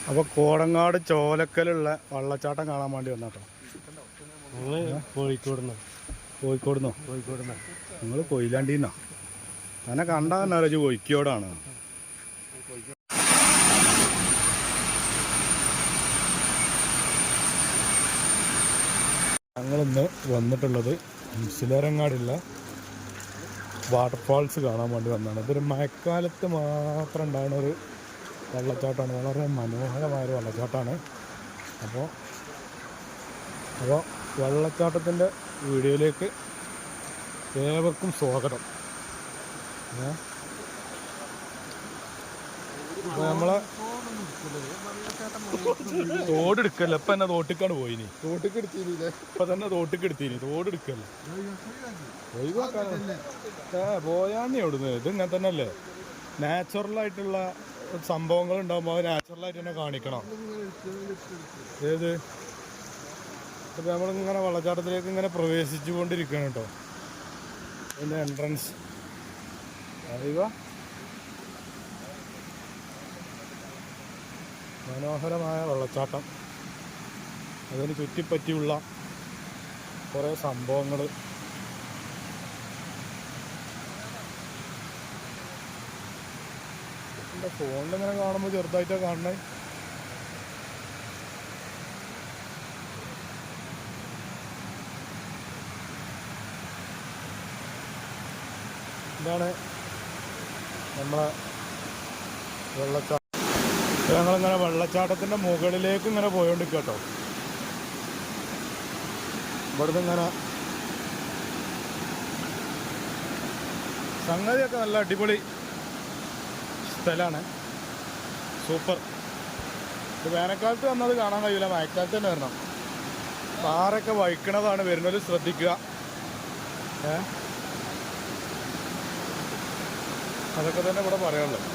അപ്പോൾ കോടങ്ങാട് ചോലക്കലുള്ള വെള്ളച്ചാട്ടം കാണാൻ വേണ്ടി വന്നാട്ടോ. കോഴിക്കോടുന്നോ നിങ്ങൾ കൊയിലാണ്ടിന്നോ? തന്നെ കണ്ടാൽ തന്നെ അറിയിച്ചു കോഴിക്കോടാണ്. ഞങ്ങളിന്ന് വന്നിട്ടുള്ളത് മുസിലേറങ്ങാടുള്ള വാട്ടർഫാൾസ് കാണാൻ വേണ്ടി വന്നതാണ്. ഇതൊരു മഴക്കാലത്ത് മാത്രം ഉണ്ടാകുന്ന ഒരു വെള്ളച്ചാട്ടമാണ്. വളരെ മനോഹരമായൊരു വെള്ളച്ചാട്ടമാണ്. അപ്പോൾ വെള്ളച്ചാട്ടത്തിൻ്റെ വീഡിയോയിലേക്ക് ഏവർക്കും സ്വാഗതം. അപ്പോൾ നമ്മളെ തോടെടുക്കല്ല, ഇപ്പം തന്നെ തോട്ടിക്കാണ് പോയിനി. ഇപ്പം തന്നെ തോട്ടിക്കെടുത്തീനി. തോടെടുക്കല്ല പോയാന്നേ അവിടുന്ന്. ഇത് ഇങ്ങനെ തന്നെ അല്ലേ, നാച്ചുറലായിട്ടുള്ള സംഭവങ്ങൾ ഉണ്ടാകുമ്പോൾ അത് നാച്ചുറലായിട്ട് തന്നെ കാണിക്കണം. ഏത് ഇപ്പം നമ്മളിങ്ങനെ വെള്ളച്ചാട്ടത്തിലേക്ക് ഇങ്ങനെ പ്രവേശിച്ചു കൊണ്ടിരിക്കുകയാണ് കേട്ടോ. അതിൻ്റെ എൻട്രൻസ് അറിയുക. മനോഹരമായ വെള്ളച്ചാട്ടം, അതിന് ചുറ്റിപ്പറ്റിയുള്ള കുറേ സംഭവങ്ങൾ. എൻ്റെ ഫോണിലിങ്ങനെ കാണുമ്പോൾ ചെറുതായിട്ടാണ് കാണണേ. ഇതാണ് നമ്മളെ വെള്ളച്ചാട്ടം. ഞങ്ങളിങ്ങനെ വെള്ളച്ചാട്ടത്തിൻ്റെ മുകളിലേക്ക് ഇങ്ങനെ പോയോണ്ടിരിക്കുക കേട്ടോ. ഇവിടുന്ന് ഇങ്ങനെ സംഗതിയൊക്കെ നല്ല അടിപൊളി സ്ഥലമാണ്. സൂപ്പർ. ഇത് വേനൽക്കാലത്ത് വന്നത് കാണാൻ കഴിയില്ല, മഴക്കാലത്ത് തന്നെ വരണം. പാറയൊക്കെ വഹിക്കണതാണ്, വരുന്നവർ ശ്രദ്ധിക്കുക. അതൊക്കെ തന്നെ ഇവിടെ പറയാനുള്ളത്.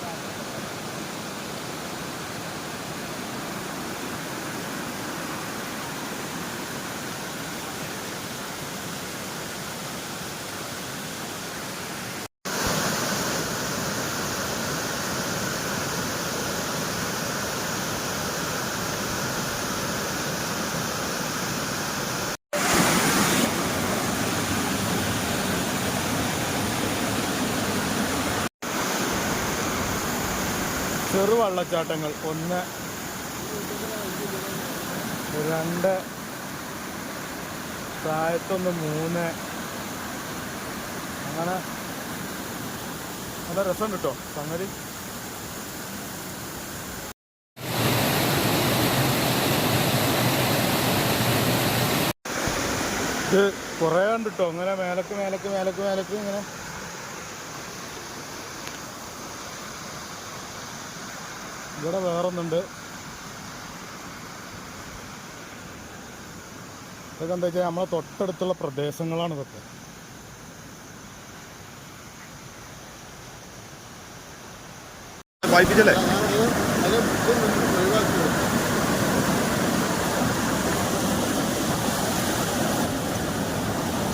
ചെറു വെള്ളച്ചാട്ടങ്ങൾ 1, 2, താഴത്തൊന്ന് 3, അങ്ങനെ നല്ല രസം കിട്ടോ സംഗതി. ഇത് കുറേ ഉണ്ട് കേട്ടോ. ഇങ്ങനെ മേലക്ക് ഇങ്ങനെ ഇവിടെ വേറൊന്നുണ്ട്. ഇതൊക്കെ എന്താ വെച്ചാൽ നമ്മളെ തൊട്ടടുത്തുള്ള പ്രദേശങ്ങളാണ് ഇതൊക്കെ. വായിപ്പിച്ചല്ലേ